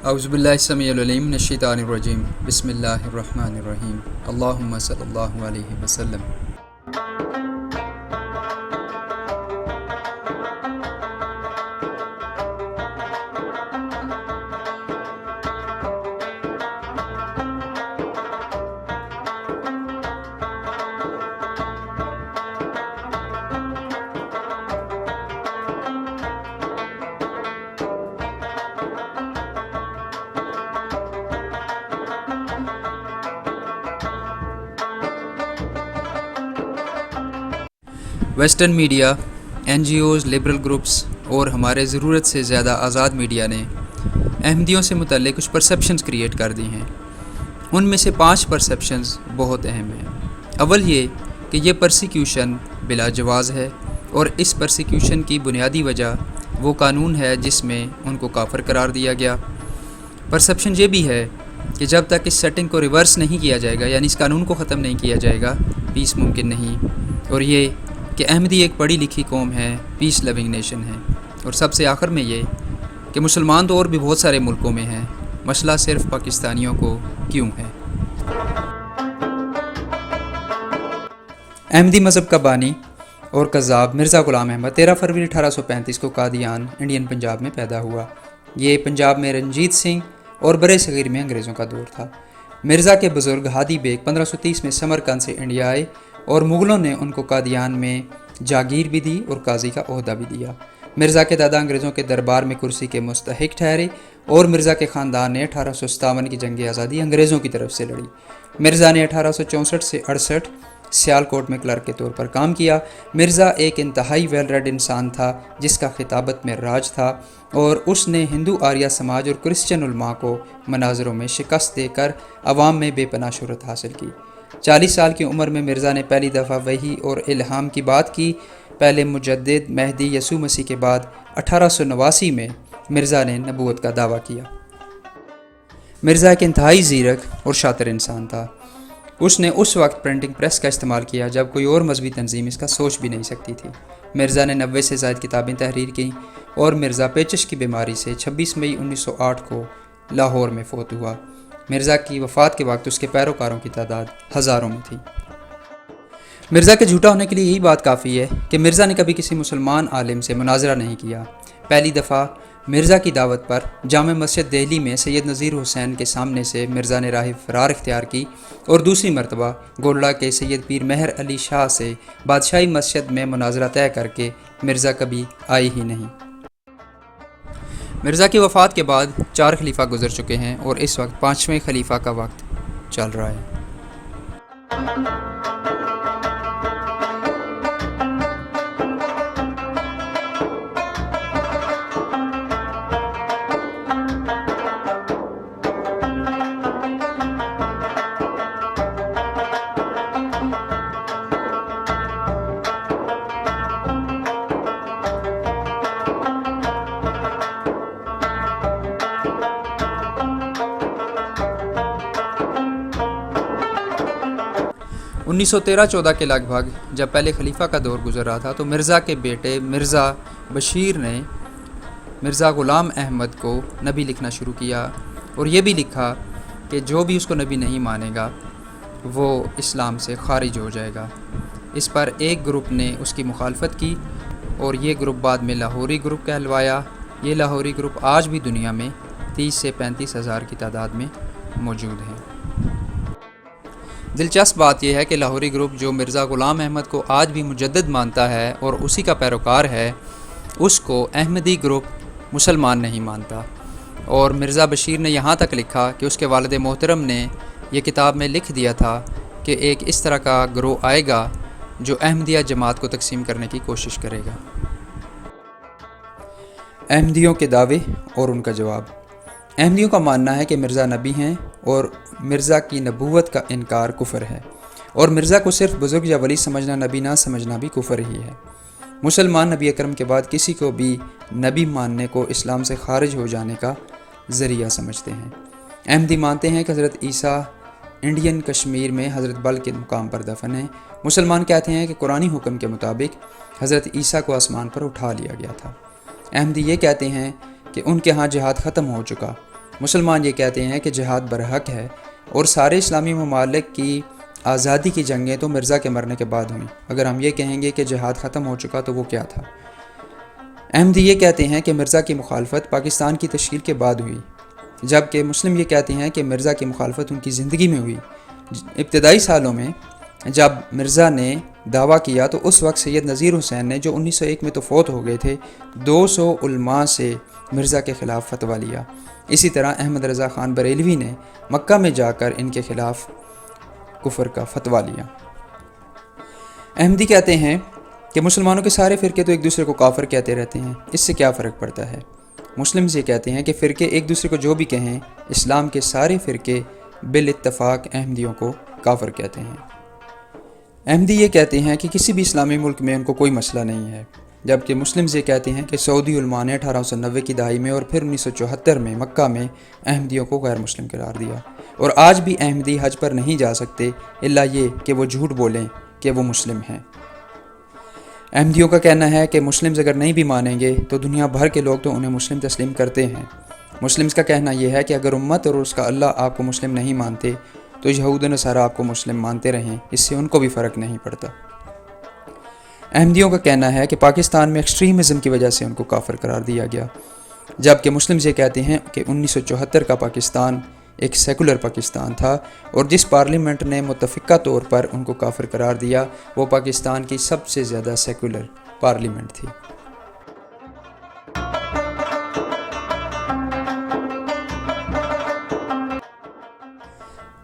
اعوذ باللہ السمیع العلیم من الشیطان الرجیم بسم اللہ الرحمن الرحیم اللہم صلی اللہ علیہ وسلم۔ Western media, NGOs, liberal groups اور ہمارے ضرورت سے زیادہ آزاد میڈیا نے احمدیوں سے متعلق کچھ پرسیپشنز کریٹ کر دی ہیں۔ ان میں سے 5 پرسیپشنز بہت اہم ہیں۔ اول یہ کہ یہ پرسیکیوشن بلا جواز ہے، اور اس پرسیکیوشن کی بنیادی وجہ وہ قانون ہے جس میں ان کو کافر قرار دیا گیا۔ پرسیپشن یہ بھی ہے کہ جب تک اس سیٹنگ کو ریورس نہیں کیا جائے گا، یعنی اس قانون کو ختم نہیں کیا جائے گا، پیس ممکن نہیں۔ اور یہ کہ احمدی ایک پڑھی لکھی قوم ہے، پیس لونگ نیشن ہے۔ اور سب سے آخر میں یہ کہ مسلمان تو اور بھی بہت سارے ملکوں میں ہیں، مسئلہ صرف پاکستانیوں کو کیوں ہے۔ احمدی مذہب کا بانی اور قذاب مرزا غلام احمد 13 فروری 1835 کو قادیان، انڈین پنجاب میں پیدا ہوا۔ یہ پنجاب میں رنجیت سنگھ اور برے صغیر میں انگریزوں کا دور تھا۔ مرزا کے بزرگ ہادی بیگ 1530 میں سمرقند سے انڈیا آئے، اور مغلوں نے ان کو قادیان میں جاگیر بھی دی اور قاضی کا عہدہ بھی دیا۔ مرزا کے دادا انگریزوں کے دربار میں کرسی کے مستحق ٹھہرے، اور مرزا کے خاندان نے 1857 کی جنگ آزادی انگریزوں کی طرف سے لڑی۔ مرزا نے 1864 سے 68 سیالکوٹ میں کلرک کے طور پر کام کیا۔ مرزا ایک انتہائی ویل ریڈ انسان تھا جس کا خطابت میں راج تھا، اور اس نے ہندو آریہ سماج اور کرسچن علماء کو مناظروں میں شکست دے کر عوام میں بے پناہ شہرت حاصل کی۔ 40 سال کی عمر میں مرزا نے پہلی دفعہ وحی اور الہام کی بات کی۔ پہلے مجدد مہدی یسوع مسیح کے بعد 1889 میں مرزا نے نبوت کا دعویٰ کیا۔ مرزا ایک انتہائی زیرک اور شاطر انسان تھا۔ اس نے اس وقت پرنٹنگ پریس کا استعمال کیا جب کوئی اور مذہبی تنظیم اس کا سوچ بھی نہیں سکتی تھی۔ مرزا نے 90 سے زائد کتابیں تحریر کیں، اور مرزا پیچش کی بیماری سے 26 مئی 1908 کو لاہور میں فوت ہوا۔ مرزا کی وفات کے وقت اس کے پیروکاروں کی تعداد ہزاروں میں تھی۔ مرزا کے جھوٹا ہونے کے لیے یہی بات کافی ہے کہ مرزا نے کبھی کسی مسلمان عالم سے مناظرہ نہیں کیا۔ پہلی دفعہ مرزا کی دعوت پر جامع مسجد دہلی میں سید نذیر حسین کے سامنے سے مرزا نے راہ فرار اختیار کی، اور دوسری مرتبہ گولڑا کے سید پیر مہر علی شاہ سے بادشاہی مسجد میں مناظرہ طے کر کے مرزا کبھی آئے ہی نہیں۔ مرزا کی وفات کے بعد 4 خلیفہ گزر چکے ہیں، اور اس وقت 5ویں خلیفہ کا وقت چل رہا ہے۔ 1913-14 کے لگ بھگ جب پہلے خلیفہ کا دور گزر رہا تھا، تو مرزا کے بیٹے مرزا بشیر نے مرزا غلام احمد کو نبی لکھنا شروع کیا، اور یہ بھی لکھا کہ جو بھی اس کو نبی نہیں مانے گا وہ اسلام سے خارج ہو جائے گا۔ اس پر ایک گروپ نے اس کی مخالفت کی، اور یہ گروپ بعد میں لاہوری گروپ کہلوایا۔ یہ لاہوری گروپ آج بھی دنیا میں 30 سے 35 ہزار کی تعداد میں موجود ہیں۔ دلچسپ بات یہ ہے کہ لاہوری گروپ جو مرزا غلام احمد کو آج بھی مجدد مانتا ہے اور اسی کا پیروکار ہے، اس کو احمدی گروپ مسلمان نہیں مانتا۔ اور مرزا بشیر نے یہاں تک لکھا کہ اس کے والد محترم نے یہ کتاب میں لکھ دیا تھا کہ ایک اس طرح کا گروہ آئے گا جو احمدیہ جماعت کو تقسیم کرنے کی کوشش کرے گا۔ احمدیوں کے دعوے اور ان کا جواب۔ احمدیوں کا ماننا ہے کہ مرزا نبی ہیں، اور مرزا کی نبوت کا انکار کفر ہے، اور مرزا کو صرف بزرگ یا ولی سمجھنا، نبی نہ سمجھنا بھی کفر ہی ہے۔ مسلمان نبی اکرم کے بعد کسی کو بھی نبی ماننے کو اسلام سے خارج ہو جانے کا ذریعہ سمجھتے ہیں۔ احمدی مانتے ہیں کہ حضرت عیسیٰ انڈین کشمیر میں حضرت بل کے مقام پر دفن ہیں۔ مسلمان کہتے ہیں کہ قرآنی حکم کے مطابق حضرت عیسیٰ کو آسمان پر اٹھا لیا گیا تھا۔ احمدی یہ کہتے ہیں کہ ان کے ہاں جہاد ختم ہو چکا، مسلمان یہ کہتے ہیں کہ جہاد برحق ہے اور سارے اسلامی ممالک کی آزادی کی جنگیں تو مرزا کے مرنے کے بعد ہوئیں۔ اگر ہم یہ کہیں گے کہ جہاد ختم ہو چکا تو وہ کیا تھا؟ احمدی یہ کہتے ہیں کہ مرزا کی مخالفت پاکستان کی تشکیل کے بعد ہوئی، جبکہ مسلم یہ کہتے ہیں کہ مرزا کی مخالفت ان کی زندگی میں ہوئی۔ ابتدائی سالوں میں جب مرزا نے دعویٰ کیا تو اس وقت سید نذیر حسین نے، جو 1901 میں تو فوت ہو گئے تھے، 200 علماء سے مرزا کے خلاف فتویٰ لیا۔ اسی طرح احمد رضا خان بریلوی نے مکہ میں جا کر ان کے خلاف کفر کا فتویٰ لیا۔ احمدی کہتے ہیں کہ مسلمانوں کے سارے فرقے تو ایک دوسرے کو کافر کہتے رہتے ہیں، اس سے کیا فرق پڑتا ہے؟ مسلم یہ کہتے ہیں کہ فرقے ایک دوسرے کو جو بھی کہیں، اسلام کے سارے فرقے بالاتفاق احمدیوں کو کافر کہتے ہیں۔ احمدی یہ کہتے ہیں کہ کسی بھی اسلامی ملک میں ان کو کوئی مسئلہ نہیں ہے، جبکہ مسلم یہ کہتے ہیں کہ سعودی علماء نے 1890 کی دہائی میں اور پھر 1974 میں مکہ میں احمدیوں کو غیر مسلم قرار دیا، اور آج بھی احمدی حج پر نہیں جا سکتے الا یہ کہ وہ جھوٹ بولیں کہ وہ مسلم ہیں۔ احمدیوں کا کہنا ہے کہ مسلمز اگر نہیں بھی مانیں گے تو دنیا بھر کے لوگ تو انہیں مسلم تسلیم کرتے ہیں۔ مسلمز کا کہنا یہ ہے کہ اگر امت اور اس کا اللہ آپ کو مسلم نہیں مانتے تو یہود و نصارہ آپ کو مسلم مانتے رہیں، اس سے ان کو بھی فرق نہیں پڑتا۔ احمدیوں کا کہنا ہے کہ پاکستان میں ایکسٹریمزم کی وجہ سے ان کو کافر قرار دیا گیا، جبکہ مسلم یہ کہتے ہیں کہ 1974 کا پاکستان ایک سیکولر پاکستان تھا، اور جس پارلیمنٹ نے متفقہ طور پر ان کو کافر قرار دیا وہ پاکستان کی سب سے زیادہ سیکولر پارلیمنٹ تھی۔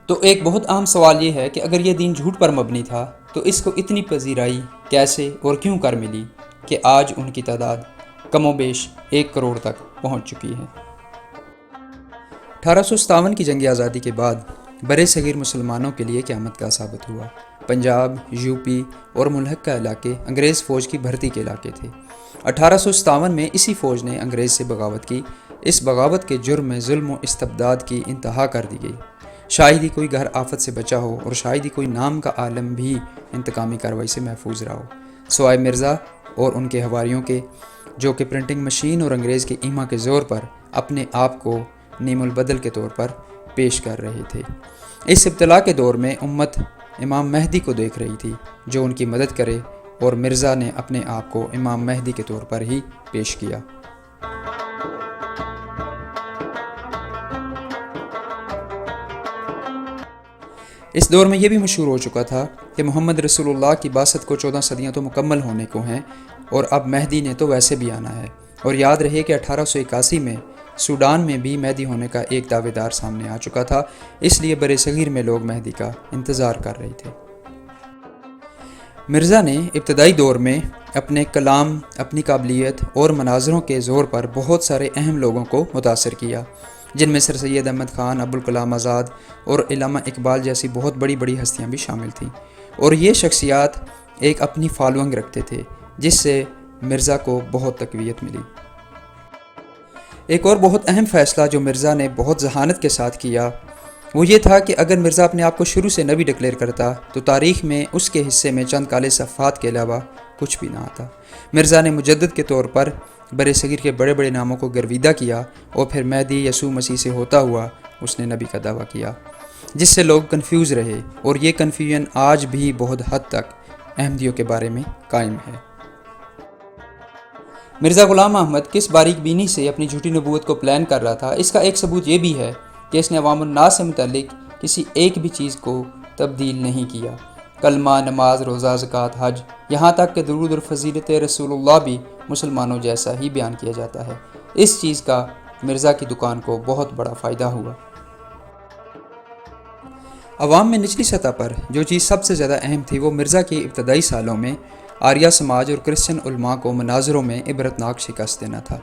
تو ایک بہت اہم سوال یہ ہے کہ اگر یہ دین جھوٹ پر مبنی تھا تو اس کو اتنی پذیرائی کیسے اور کیوں کر ملی کہ آج ان کی تعداد کم و بیش 1 کروڑ تک پہنچ چکی ہے۔ 1857 کی جنگ آزادی کے بعد برے صغیر مسلمانوں کے لیے قیامت کا ثابت ہوا۔ پنجاب، یو پی اور ملحقہ علاقے انگریز فوج کی بھرتی کے علاقے تھے۔ 1857 میں اسی فوج نے انگریز سے بغاوت کی۔ اس بغاوت کے جرم میں ظلم و استبداد کی انتہا کر دی گئی۔ شاید ہی کوئی گھر آفت سے بچا ہو، اور شاید ہی کوئی نام کا عالم بھی انتقامی کارروائی سے محفوظ رہا ہو، سوائے مرزا اور ان کے حواریوں کے، جو کہ پرنٹنگ مشین اور انگریز کے ایما کے زور پر اپنے آپ کو نیم البدل کے طور پر پیش کر رہے تھے۔ اس ابتلا کے دور میں امت امام مہدی کو دیکھ رہی تھی جو ان کی مدد کرے، اور مرزا نے اپنے آپ کو امام مہدی کے طور پر ہی پیش کیا۔ اس دور میں یہ بھی مشہور ہو چکا تھا کہ محمد رسول اللہ کی بعثت کو 14 صدیاں تو مکمل ہونے کو ہیں، اور اب مہدی نے تو ویسے بھی آنا ہے۔ اور یاد رہے کہ 1881 میں سوڈان میں بھی مہدی ہونے کا ایک دعوے دار سامنے آ چکا تھا، اس لیے برے صغیر میں لوگ مہدی کا انتظار کر رہے تھے۔ مرزا نے ابتدائی دور میں اپنے کلام، اپنی قابلیت اور مناظروں کے زور پر بہت سارے اہم لوگوں کو متاثر کیا، جن میں سر سید احمد خان، ابوالکلام آزاد اور علامہ اقبال جیسی بہت بڑی بڑی ہستیاں بھی شامل تھیں، اور یہ شخصیات ایک اپنی فالوئنگ رکھتے تھے جس سے مرزا کو بہت تقویت ملی۔ ایک اور بہت اہم فیصلہ جو مرزا نے بہت ذہانت کے ساتھ کیا وہ یہ تھا کہ اگر مرزا اپنے آپ کو شروع سے نبی ڈکلیئر کرتا تو تاریخ میں اس کے حصے میں چند کالے صفحات کے علاوہ کچھ بھی نہ آتا۔ مرزا نے مجدد کے طور پر برے صغیر کے بڑے بڑے ناموں کو گرویدہ کیا، اور پھر مہدی یسوع مسیح سے ہوتا ہوا اس نے نبی کا دعویٰ کیا، جس سے لوگ کنفیوز رہے، اور یہ کنفیوژن آج بھی بہت حد تک احمدیوں کے بارے میں قائم ہے۔ مرزا غلام احمد کس باریک بینی سے اپنی جھوٹی نبوت کو پلان کر رہا تھا، اس کا ایک ثبوت یہ بھی ہے کہ اس نے عوام الناس سے متعلق کسی ایک بھی چیز کو تبدیل نہیں کیا۔ کلمہ، نماز، روزہ، زکوٰۃ، حج، یہاں تک کہ درود اور فضیلت رسول اللہ بھی مسلمانوں جیسا ہی بیان کیا جاتا ہے۔ اس چیز کا مرزا کی دکان کو بہت بڑا فائدہ ہوا۔ عوام میں نچلی سطح پر جو چیز سب سے زیادہ اہم تھی وہ مرزا کے ابتدائی سالوں میں آریہ سماج اور کرسچن علماء کو مناظروں میں عبرتناک شکست دینا تھا۔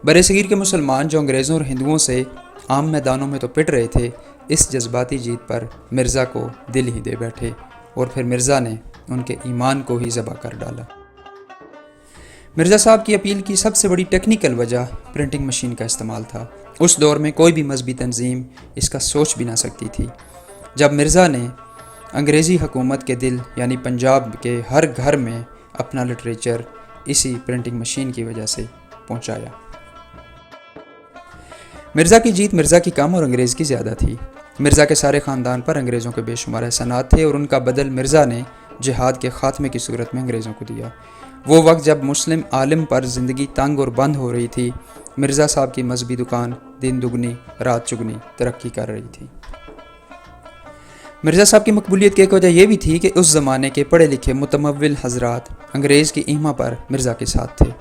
برے صغیر کے مسلمان جو انگریزوں اور ہندوؤں سے عام میدانوں میں تو پٹ رہے تھے، اس جذباتی جیت پر مرزا کو دل ہی دے بیٹھے، اور پھر مرزا نے ان کے ایمان کو ہی ذبح کر ڈالا۔ مرزا صاحب کی اپیل کی سب سے بڑی ٹیکنیکل وجہ پرنٹنگ مشین کا استعمال تھا۔ اس دور میں کوئی بھی مذہبی تنظیم اس کا سوچ بھی نہ سکتی تھی۔ جب مرزا نے انگریزی حکومت کے دل یعنی پنجاب کے ہر گھر میں اپنا لٹریچر اسی پرنٹنگ مشین کی وجہ سے پہنچایا۔ مرزا کی جیت مرزا کی کم اور انگریز کی زیادہ تھی۔ مرزا کے سارے خاندان پر انگریزوں کے بے شمار احسانات تھے اور ان کا بدل مرزا نے جہاد کے خاتمے کی صورت میں انگریزوں کو دیا۔ وہ وقت جب مسلم عالم پر زندگی تنگ اور بند ہو رہی تھی، مرزا صاحب کی مذہبی دکان دن دگنی رات چگنی ترقی کر رہی تھی۔ مرزا صاحب کی مقبولیت کی ایک وجہ یہ بھی تھی کہ اس زمانے کے پڑھے لکھے متمول حضرات انگریز کی ایما پر مرزا کے ساتھ تھے۔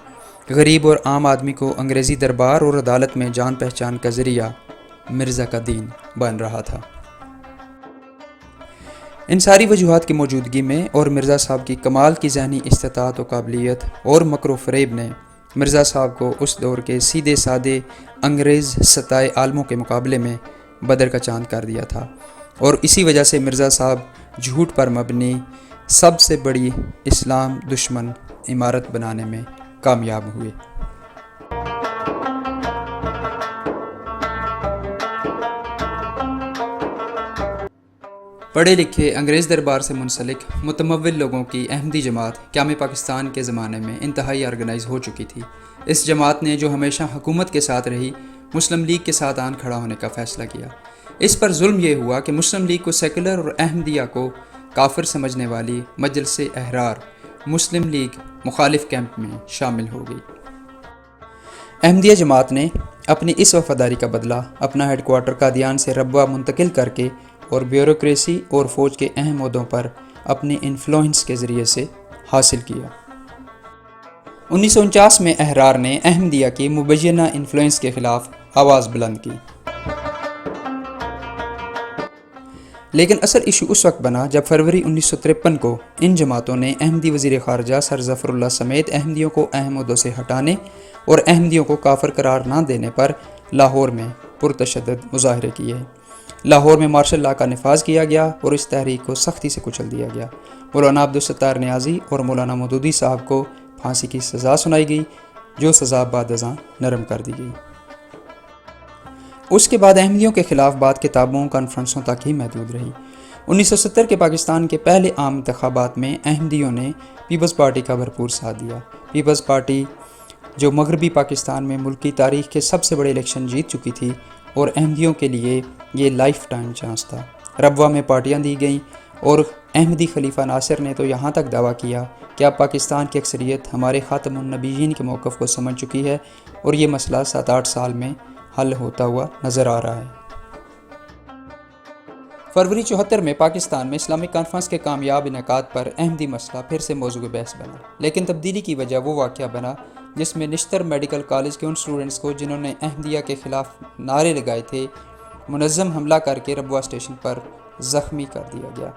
غریب اور عام آدمی کو انگریزی دربار اور عدالت میں جان پہچان کا ذریعہ مرزا کا دین بن رہا تھا۔ ان ساری وجوہات کی موجودگی میں اور مرزا صاحب کی کمال کی ذہنی استطاعت و قابلیت اور مکر و فریب نے مرزا صاحب کو اس دور کے سیدھے سادے انگریز ستائے عالموں کے مقابلے میں بدر کا چاند کر دیا تھا، اور اسی وجہ سے مرزا صاحب جھوٹ پر مبنی سب سے بڑی اسلام دشمن عمارت بنانے میں کامیاب ہوئے۔ پڑھے لکھے انگریز دربار سے منسلک متمول لوگوں کی احمدی جماعت قیام پاکستان کے زمانے میں انتہائی آرگنائز ہو چکی تھی۔ اس جماعت نے جو ہمیشہ حکومت کے ساتھ رہی، مسلم لیگ کے ساتھ آن کھڑا ہونے کا فیصلہ کیا۔ اس پر ظلم یہ ہوا کہ مسلم لیگ کو سیکولر اور احمدیہ کو کافر سمجھنے والی مجلس احرار مسلم لیگ مخالف کیمپ میں شامل ہو گئی۔ احمدیہ جماعت نے اپنی اس وفاداری کا بدلہ اپنا ہیڈ کوارٹر قادیان سے ربوہ منتقل کر کے اور بیوروکریسی اور فوج کے اہم عہدوں پر اپنی انفلوئنس کے ذریعے سے حاصل کیا۔ 1949 میں احرار نے احمدیہ کی مبینہ انفلوئنس کے خلاف آواز بلند کی، لیکن اصل ایشو اس وقت بنا جب فروری 1953 کو ان جماعتوں نے احمدی وزیر خارجہ سر ظفر اللہ سمیت احمدیوں کو اہم عہدوں سے ہٹانے اور احمدیوں کو کافر قرار نہ دینے پر لاہور میں پرتشدد مظاہرے کیے۔ لاہور میں مارشل لاء کا نفاذ کیا گیا اور اس تحریک کو سختی سے کچل دیا گیا۔ مولانا عبدالستار نیازی اور مولانا مودودی صاحب کو پھانسی کی سزا سنائی گئی، جو سزا بعد ازاں نرم کر دی گئی۔ اس کے بعد احمدیوں کے خلاف بات کتابوں کانفرنسوں تک ہی محدود رہی۔ 1970 کے پاکستان کے پہلے عام انتخابات میں احمدیوں نے پیپلز پارٹی کا بھرپور ساتھ دیا۔ پیپلز پارٹی جو مغربی پاکستان میں ملک کی تاریخ کے سب سے بڑے الیکشن جیت چکی تھی اور احمدیوں کے لیے یہ لائف ٹائم چانس تھا۔ ربوہ میں پارٹیاں دی گئیں اور احمدی خلیفہ ناصر نے تو یہاں تک دعویٰ کیا کہ اب پاکستان کی اکثریت ہمارے خاتم النبیین کے موقف کو سمجھ چکی ہے اور یہ مسئلہ 7-8 سال میں حل ہوتا ہوا نظر آ رہا ہے۔ فروری 74 میں پاکستان میں اسلامک کانفرنس کے کامیاب انعقاد پر احمدی مسئلہ پھر سے موضوع بحث بنا، لیکن تبدیلی کی وجہ وہ واقعہ بنا جس میں نشتر میڈیکل کالج کے ان اسٹوڈنٹس کو جنہوں نے احمدیہ کے خلاف نعرے لگائے تھے منظم حملہ کر کے ربوہ اسٹیشن پر زخمی کر دیا گیا۔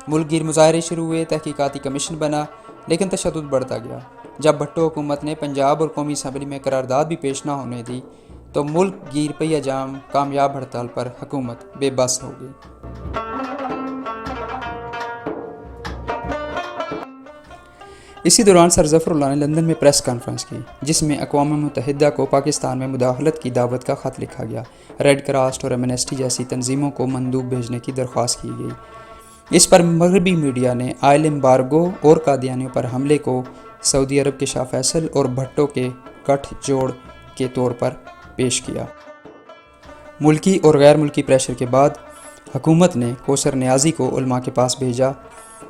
ملک گیر مظاہرے شروع ہوئے، تحقیقاتی کمیشن بنا، لیکن تشدد بڑھتا گیا۔ جب بھٹو حکومت نے پنجاب اور قومی اسمبلی میں قرارداد بھی پیش نہ ہونے دی تو ملک گیر پہیہ جام کامیاب ہڑتال پر حکومت بے بس ہو گئی۔ اسی دوران سر ظفر اللہ نے لندن میں پریس کانفرنس کی جس میں اقوام متحدہ کو پاکستان میں مداخلت کی دعوت کا خط لکھا گیا۔ ریڈ کراس اور ایمنسٹی جیسی تنظیموں کو مندوب بھیجنے کی درخواست کی گئی۔ اس پر مغربی میڈیا نے آئل امبارگو اور قادیانیوں پر حملے کو سعودی عرب کے شاہ فیصل اور بھٹو کے گٹھ جوڑ کے طور پر پیش کیا۔ ملکی اور غیر ملکی پریشر کے بعد حکومت نے کوثر نیازی کو علماء کے پاس بھیجا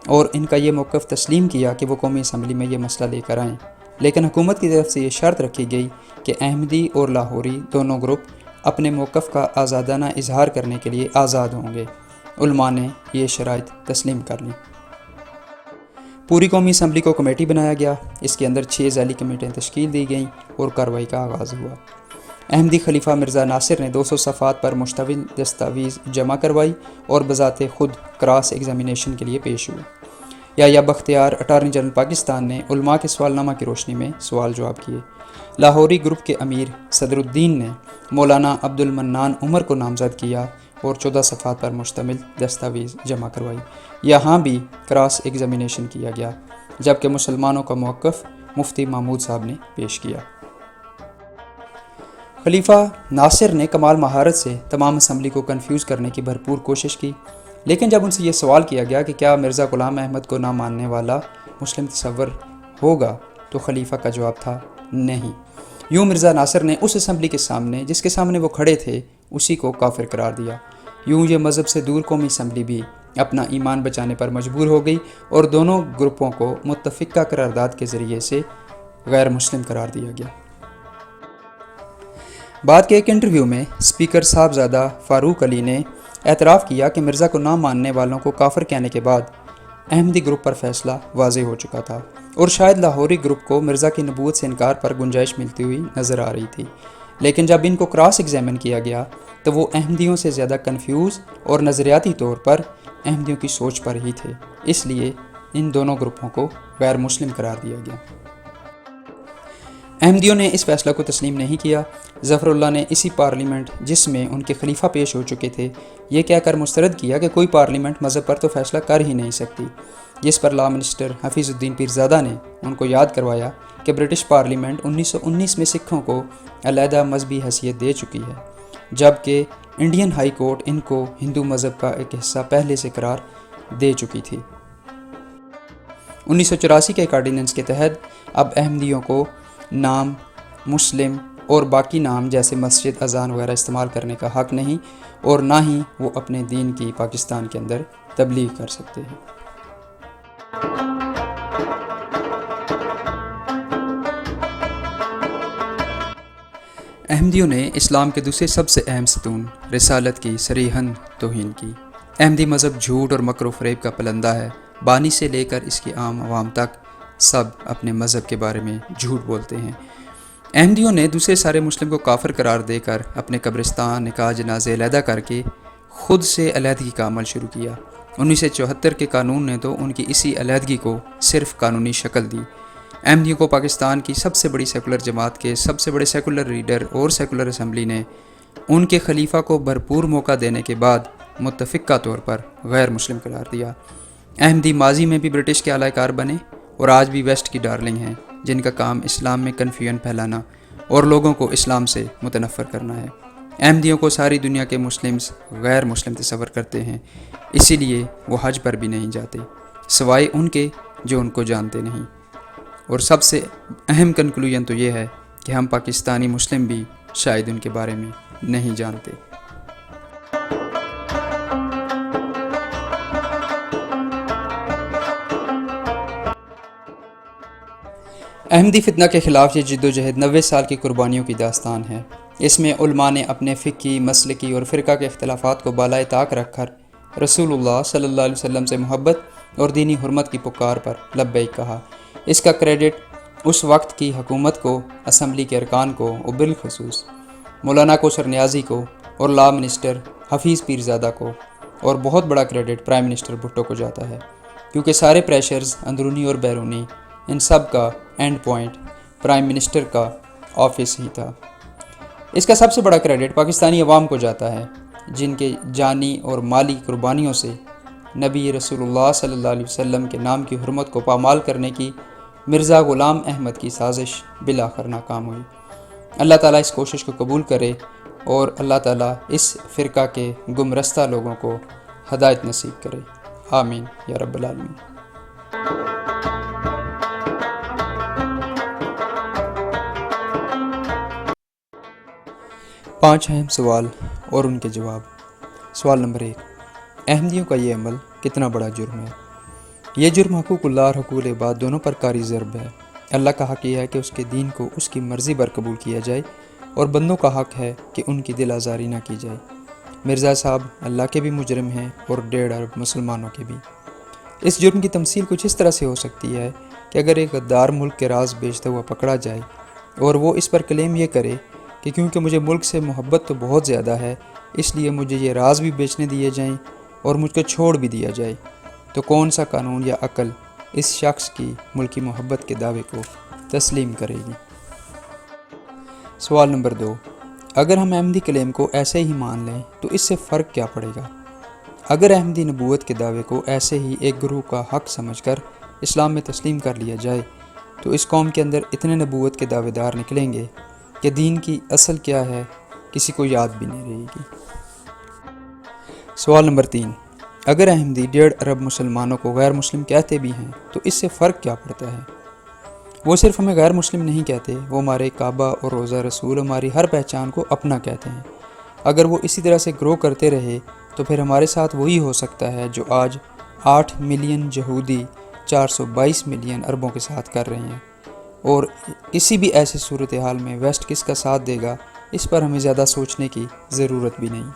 اور ان کا یہ موقف تسلیم کیا کہ وہ قومی اسمبلی میں یہ مسئلہ لے کر آئیں، لیکن حکومت کی طرف سے یہ شرط رکھی گئی کہ احمدی اور لاہوری دونوں گروپ اپنے موقف کا آزادانہ اظہار کرنے کے لیے آزاد ہوں گے۔ علماء نے یہ شرائط تسلیم کر لیں۔ پوری قومی اسمبلی کو کمیٹی بنایا گیا، اس کے اندر 6 ذیلی کمیٹیاں تشکیل دی گئیں اور کارروائی کا آغاز ہوا۔ احمدی خلیفہ مرزا ناصر نے 200 صفحات پر مشتمل دستاویز جمع کروائی اور بذات خود کراس ایگزامینیشن کے لیے پیش ہوئے۔ یحییٰ بختیار اٹارنی جنرل پاکستان نے علماء کے سوال نامہ کی روشنی میں سوال جواب کیے۔ لاہوری گروپ کے امیر صدر الدین نے مولانا عبد المنان عمر کو نامزد کیا اور 14 صفحات پر مشتمل دستاویز جمع کروائی۔ یہاں بھی کراس ایگزامینیشن کیا گیا، جبکہ مسلمانوں کا موقف مفتی محمود صاحب نے پیش کیا۔ خلیفہ ناصر نے کمال مہارت سے تمام اسمبلی کو کنفیوز کرنے کی بھرپور کوشش کی، لیکن جب ان سے یہ سوال کیا گیا کہ کیا مرزا غلام احمد کو نہ ماننے والا مسلم تصور ہوگا تو خلیفہ کا جواب تھا نہیں۔ یوں مرزا ناصر نے اس اسمبلی کے سامنے جس کے سامنے وہ کھڑے تھے اسی کو کافر قرار دیا۔ یوں یہ مذہب سے دور قومی اسمبلی بھی اپنا ایمان بچانے پر مجبور ہو گئی اور دونوں گروپوں کو متفقہ قرارداد کے ذریعے سے غیر مسلم قرار دیا گیا۔ بعد کے ایک انٹرویو میں اسپیکر صاحبزادہ فاروق علی نے اعتراف کیا کہ مرزا کو نہ ماننے والوں کو کافر کہنے کے بعد احمدی گروپ پر فیصلہ واضح ہو چکا تھا اور شاید لاہوری گروپ کو مرزا کی نبوت سے انکار پر گنجائش ملتی ہوئی نظر آ رہی تھی، لیکن جب ان کو کراس ایگزامن کیا گیا تو وہ احمدیوں سے زیادہ کنفیوز اور نظریاتی طور پر احمدیوں کی سوچ پر ہی تھے، اس لیے ان دونوں گروپوں کو غیر مسلم قرار دیا گیا۔ احمدیوں نے اس فیصلہ کو تسلیم نہیں کیا۔ ظفر اللہ نے اسی پارلیمنٹ جس میں ان کے خلیفہ پیش ہو چکے تھے یہ کہہ کر مسترد کیا کہ کوئی پارلیمنٹ مذہب پر تو فیصلہ کر ہی نہیں سکتی، جس پر لا منسٹر حفیظ الدین پیرزادہ نے ان کو یاد کروایا کہ برٹش پارلیمنٹ 1919 میں سکھوں کو علیحدہ مذہبی حیثیت دے چکی ہے، جبکہ انڈین ہائی کورٹ ان کو ہندو مذہب کا ایک حصہ پہلے سے قرار دے چکی تھی۔ 1984 کے آرڈیننس کے تحت اب احمدیوں کو نام مسلم اور باقی نام جیسے مسجد، اذان وغیرہ استعمال کرنے کا حق نہیں، اور نہ ہی وہ اپنے دین کی پاکستان کے اندر تبلیغ کر سکتے ہیں۔ احمدیوں نے اسلام کے دوسرے سب سے اہم ستون رسالت کی صریحاً توہین کی۔ احمدی مذہب جھوٹ اور مکر و فریب کا پلندہ ہے، بانی سے لے کر اس کی عام عوام تک سب اپنے مذہب کے بارے میں جھوٹ بولتے ہیں۔ احمدیوں نے دوسرے سارے مسلم کو کافر قرار دے کر اپنے قبرستان، نکاح، جنازے علیحدہ کر کے خود سے علیحدگی کا عمل شروع کیا۔ 1974 کے قانون نے تو ان کی اسی علیحدگی کو صرف قانونی شکل دی۔ احمدیوں کو پاکستان کی سب سے بڑی سیکولر جماعت کے سب سے بڑے سیکولر لیڈر اور سیکولر اسمبلی نے ان کے خلیفہ کو بھرپور موقع دینے کے بعد متفقہ طور پر غیر مسلم قرار دیا۔ احمدی ماضی میں بھی برٹش کے اعلی کار بنے اور آج بھی ویسٹ کی ڈارلنگ ہیں، جن کا کام اسلام میں کنفیوژن پھیلانا اور لوگوں کو اسلام سے متنفر کرنا ہے۔ احمدیوں کو ساری دنیا کے مسلمز غیر مسلم تصور کرتے ہیں، اسی لیے وہ حج پر بھی نہیں جاتے، سوائے ان کے جو ان کو جانتے نہیں۔ اور سب سے اہم کنکلوژن تو یہ ہے کہ ہم پاکستانی مسلم بھی شاید ان کے بارے میں نہیں جانتے۔ احمدی فتنہ کے خلاف یہ جد و جہد 90 سال کی قربانیوں کی داستان ہے۔ اس میں علماء نے اپنے فقہی، مسلکی اور فرقہ کے اختلافات کو بالائے طاق رکھ کر رسول اللہ صلی اللہ علیہ وسلم سے محبت اور دینی حرمت کی پکار پر لبیک کہا۔ اس کا کریڈٹ اس وقت کی حکومت کو، اسمبلی کے ارکان کو اور بالخصوص مولانا کوثر نیازی کو اور لا منسٹر حفیظ پیرزادہ کو، اور بہت بڑا کریڈٹ پرائم منسٹر بھٹو کو جاتا ہے، کیونکہ سارے پریشرز اندرونی اور بیرونی ان سب کا اینڈ پوائنٹ پرائم منسٹر کا آفس ہی تھا۔ اس کا سب سے بڑا کریڈٹ پاکستانی عوام کو جاتا ہے، جن کے جانی اور مالی قربانیوں سے نبی رسول اللہ صلی اللہ علیہ وسلم کے نام کی حرمت کو پامال کرنے کی مرزا غلام احمد کی سازش بالآخر ناکام ہوئی۔ اللہ تعالیٰ اس کوشش کو قبول کرے اور اللہ تعالیٰ اس فرقہ کے گمرستہ لوگوں کو ہدایت نصیب کرے، آمین یا رب العالمین۔ 5 اہم سوال اور ان کے جواب۔ سوال نمبر 1، احمدیوں کا یہ عمل کتنا بڑا جرم ہے؟ یہ جرم حقوق اللہ اور حقوق العباد دونوں پر کاری ضرب ہے۔ اللہ کا حق یہ ہے کہ اس کے دین کو اس کی مرضی پر قبول کیا جائے، اور بندوں کا حق ہے کہ ان کی دل آزاری نہ کی جائے۔ مرزا صاحب اللہ کے بھی مجرم ہیں اور 1.5 ارب مسلمانوں کے بھی۔ اس جرم کی تمثیل کچھ اس طرح سے ہو سکتی ہے کہ اگر ایک غدار ملک کے راز بیچتا ہوا پکڑا جائے اور وہ اس پر کلیم یہ کرے کہ کیونکہ مجھے ملک سے محبت تو بہت زیادہ ہے، اس لیے مجھے یہ راز بھی بیچنے دیے جائیں اور مجھ کو چھوڑ بھی دیا جائے، تو کون سا قانون یا عقل اس شخص کی ملکی محبت کے دعوے کو تسلیم کرے گی؟ سوال نمبر 2، اگر ہم احمدی کلیم کو ایسے ہی مان لیں تو اس سے فرق کیا پڑے گا؟ اگر احمدی نبوت کے دعوے کو ایسے ہی ایک گروہ کا حق سمجھ کر اسلام میں تسلیم کر لیا جائے تو اس قوم کے اندر اتنے نبوت کے دعوے دار نکلیں گے کہ دین کی اصل کیا ہے کسی کو یاد بھی نہیں رہے گی۔ سوال نمبر 3، اگر احمدی 1.5 ارب مسلمانوں کو غیر مسلم کہتے بھی ہیں تو اس سے فرق کیا پڑتا ہے؟ وہ صرف ہمیں غیر مسلم نہیں کہتے، وہ ہمارے کعبہ اور روزہ رسول، ہماری ہر پہچان کو اپنا کہتے ہیں۔ اگر وہ اسی طرح سے گرو کرتے رہے تو پھر ہمارے ساتھ وہی ہو سکتا ہے جو آج 8 ملین یہودی 422 ملین عربوں کے ساتھ کر رہے ہیں، اور کسی بھی ایسی صورتحال میں ویسٹ کس کا ساتھ دے گا اس پر ہمیں زیادہ سوچنے کی ضرورت بھی نہیں۔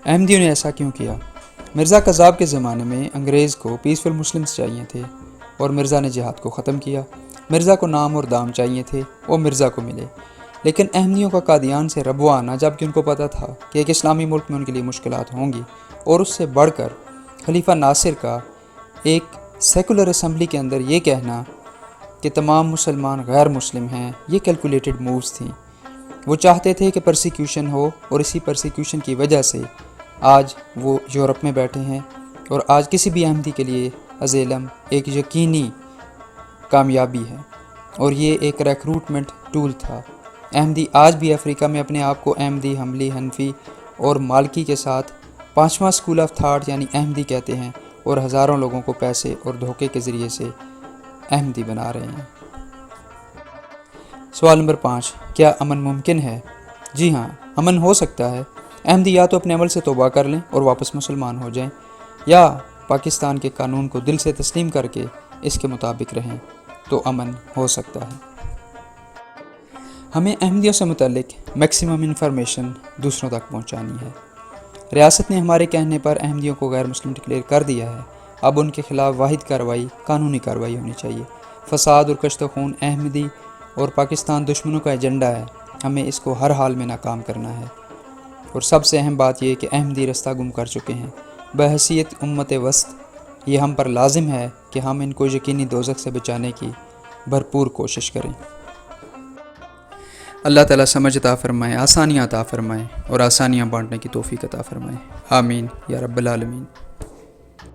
احمدیوں نے ایسا کیوں کیا؟ مرزا قذاب کے زمانے میں انگریز کو پیسفل مسلمز چاہیے تھے اور مرزا نے جہاد کو ختم کیا۔ مرزا کو نام اور دام چاہیے تھے، وہ مرزا کو ملے۔ لیکن احمدیوں کا قادیان سے ربو آنا، جبکہ ان کو پتہ تھا کہ ایک اسلامی ملک میں ان کے لیے مشکلات ہوں گی، اور اس سے بڑھ کر خلیفہ ناصر کا ایک سیکولر اسمبلی کے اندر یہ کہنا کہ تمام مسلمان غیر مسلم ہیں، یہ کیلکولیٹڈ مووز تھیں۔ وہ چاہتے تھے کہ پرسیکیوشن ہو، اور اسی پرسیکیوشن کی وجہ سے آج وہ یورپ میں بیٹھے ہیں، اور آج کسی بھی احمدی کے لیے ازیلم ایک یقینی کامیابی ہے، اور یہ ایک ریکروٹمنٹ ٹول تھا۔ احمدی آج بھی افریقہ میں اپنے آپ کو احمدی، حنبلی، حنفی اور مالکی کے ساتھ 5واں اسکول آف تھاٹ یعنی احمدی کہتے ہیں، اور ہزاروں لوگوں کو پیسے اور دھوکے کے ذریعے سے احمدی بنا رہے ہیں۔ سوال نمبر 5، کیا امن ممکن ہے؟ جی ہاں، امن ہو سکتا ہے۔ احمدی یا تو اپنے عمل سے توبہ کر لیں اور واپس مسلمان ہو جائیں، یا پاکستان کے قانون کو دل سے تسلیم کر کے اس کے مطابق رہیں، تو امن ہو سکتا ہے۔ ہمیں احمدیوں سے متعلق میکسیمم انفارمیشن دوسروں تک پہنچانی ہے۔ ریاست نے ہمارے کہنے پر احمدیوں کو غیر مسلم ڈکلیئر کر دیا ہے۔ اب ان کے خلاف واحد کارروائی قانونی کارروائی ہونی چاہیے۔ فساد اور کشت و خون احمدی اور پاکستان دشمنوں کا ایجنڈا ہے، ہمیں اس کو ہر حال میں ناکام کرنا ہے۔ اور سب سے اہم بات یہ کہ احمدی رستہ گم کر چکے ہیں۔ بحیثیت امت وسط یہ ہم پر لازم ہے کہ ہم ان کو یقینی دوزخ سے بچانے کی بھرپور کوشش کریں۔ اللہ تعالیٰ سمجھ عطا فرمائے، آسانیاں عطا فرمائے، اور آسانیاں بانٹنے کی توفیق عطا فرمائے۔ آمین یا رب العالمین۔